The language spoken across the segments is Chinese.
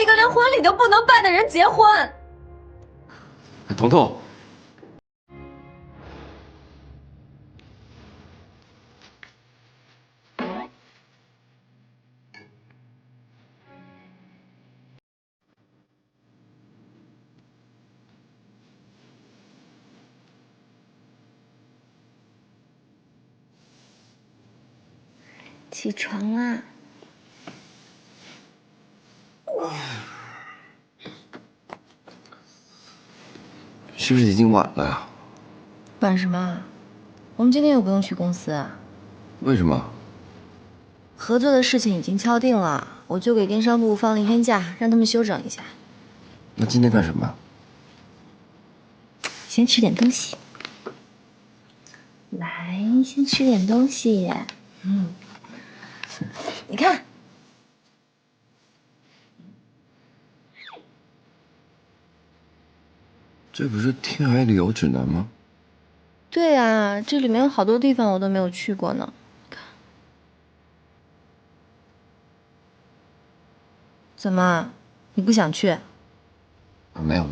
个连婚礼都不能办的人结婚。彤彤，起床啦！是不是已经晚了呀？晚什么？我们今天又不用去公司啊。为什么？合作的事情已经敲定了，我就给电商部放了1天假，让他们休整一下。那今天干什么？先吃点东西。来，先吃点东西。你看。这不是天涯旅游指南吗？对啊，这里面有好多地方我都没有去过呢。看，怎么，你不想去？没有。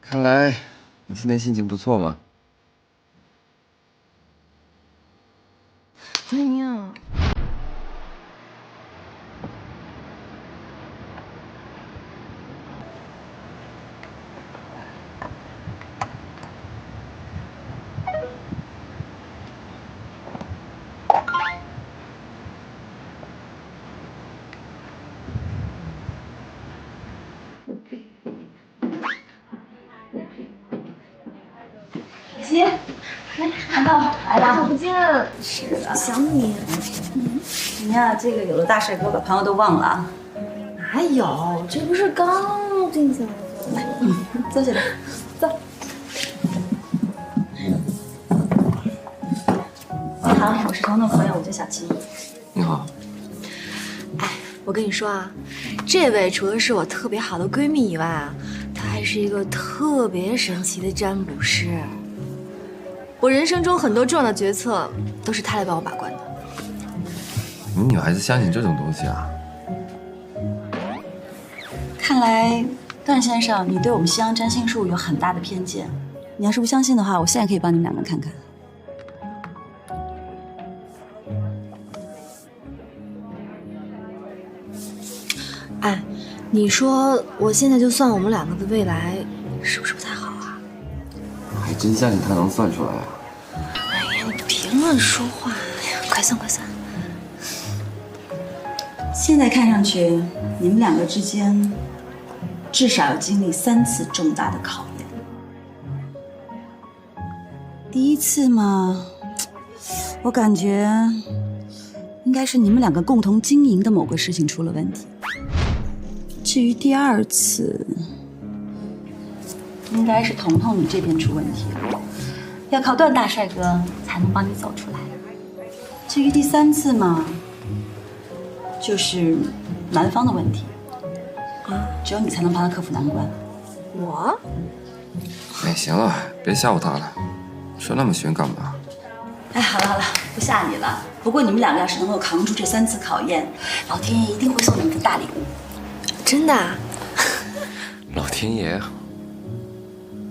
看来你今天心情不错嘛。哎呀，姐，看到来了，好久不见。是啊，想你。你呀，这个有了大帅哥，把朋友都忘了啊。哪有？这不是刚定下来的吗？坐下来，坐。你好，我是彤彤朋友，我叫小琪。你好。哎，我跟你说啊，这位除了是我特别好的闺蜜以外啊，她还是一个特别神奇的占卜师。我人生中很多重要的决策都是她来帮我把关的。你女孩子相信这种东西啊？看来段先生，你对我们西洋占星术有很大的偏见。你要是不相信的话，我现在可以帮你们两个看看。哎，你说我现在就算我们两个的未来，是不是不太好啊？还真相信他能算出来啊？哎呀，你别乱说话！哎呀，快算快算！现在看上去，你们两个之间至少要经历3次重大的考验。第一次嘛，我感觉应该是你们两个共同经营的某个事情出了问题。至于第2次，应该是彤彤你这边出问题了，要靠段大帅哥才能帮你走出来。至于第3次嘛，就是男方的问题，只有你才能帮他克服难关。我？哎，行了，别吓唬他了，说那么悬干嘛？哎，好了好了，不吓你了。不过你们两个要是能够扛住这3次考验，老天爷一定会送你们份大礼物。真的啊？老天爷，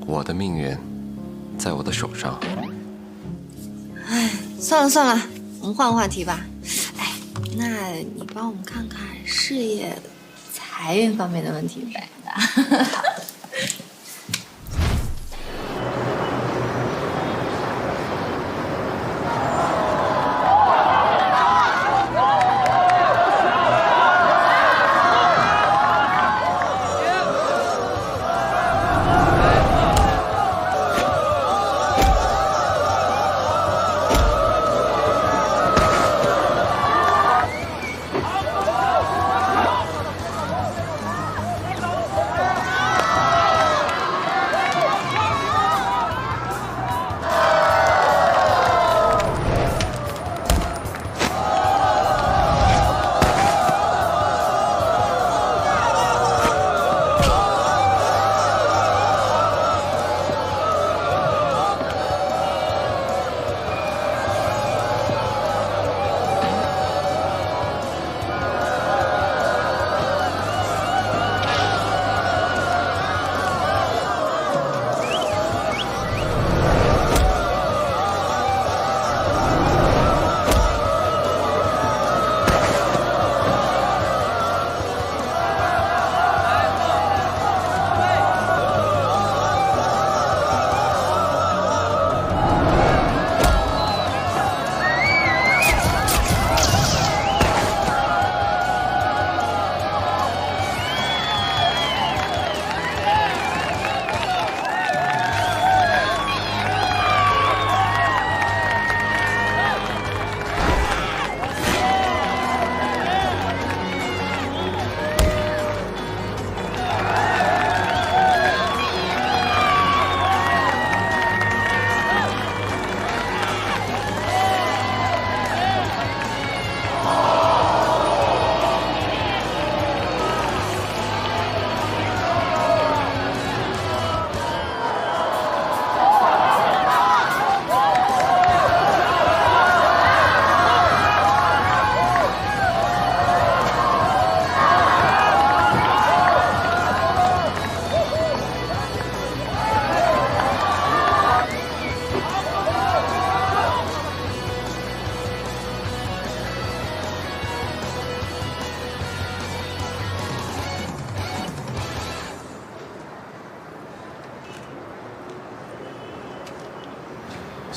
我的命运在我的手上。哎，算了算了，我们换个话题吧。哎，那你帮我们看看事业、财运方面的问题呗。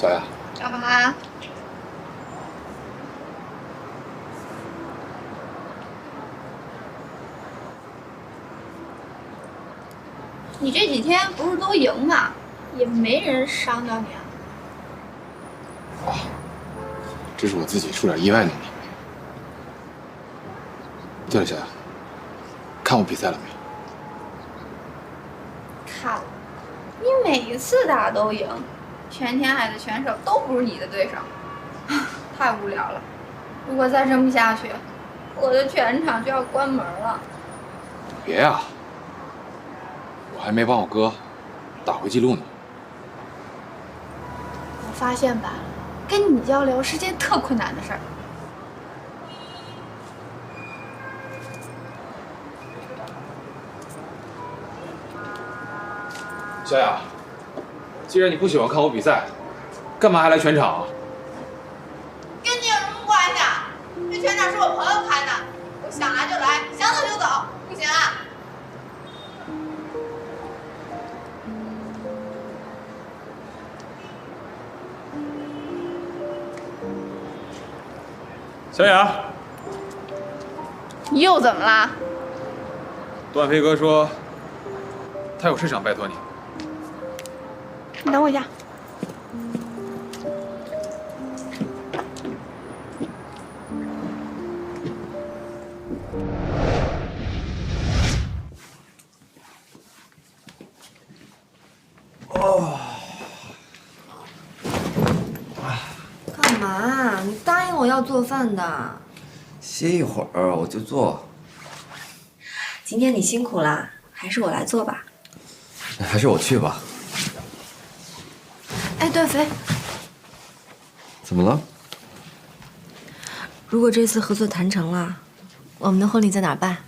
小雅，干嘛？你这几天不是都赢吗？也没人伤到你啊。哦，这是我自己出点意外弄的。对了，小雅，看我比赛了没？看了，你每一次打都赢，全天海的选手都不是你的对手，太无聊了。如果再这么下去，我的拳场就要关门了。别呀，我还没帮我哥打回记录呢。我发现吧，跟你交流是件特困难的事儿。小雅，既然你不喜欢看我比赛，干嘛还来全场啊？跟你有什么关系啊？这全场是我朋友开的，我想来就来，想走就走，不行啊？小雅，你又怎么啦？段飞哥说，他有事想拜托你。你等我一下。干嘛？你答应我要做饭的。歇一会儿我就做。今天你辛苦啦，还是我来做吧。还是我去吧。哎，段飞，怎么了？如果这次合作谈成了，我们的婚礼在哪儿办？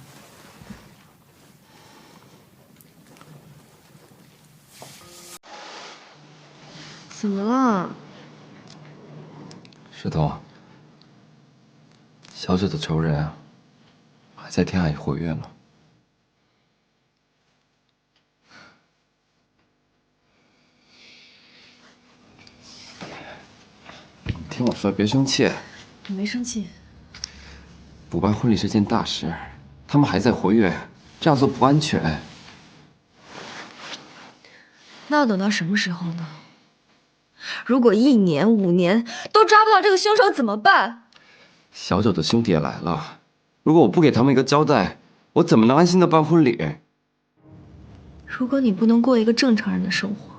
怎么了？石头，小九的仇人啊，还在天海活跃呢。听我说，别生气。我没生气。补办婚礼是件大事，他们还在活跃，这样做不安全。那要等到什么时候呢？如果1年、5年都抓不到这个凶手怎么办？小九的兄弟也来了，如果我不给他们一个交代，我怎么能安心的办婚礼？如果你不能过一个正常人的生活，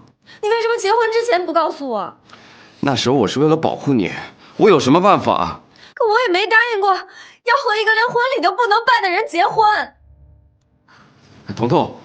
你为什么结婚之前不告诉我？那时候我是为了保护你，我有什么办法？可我也没答应过要和一个连婚礼都不能办的人结婚。彤彤，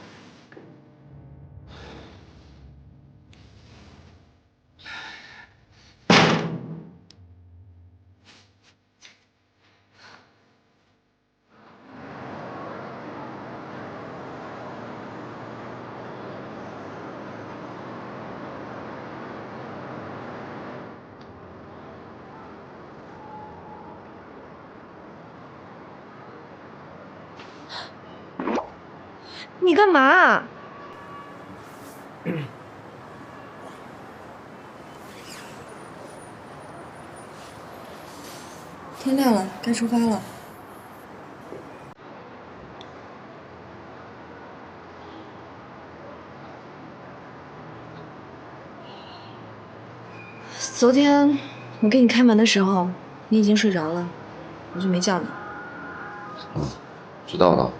你干嘛？天亮了，该出发了。昨天我给你开门的时候，你已经睡着了，我就没叫你。知道了。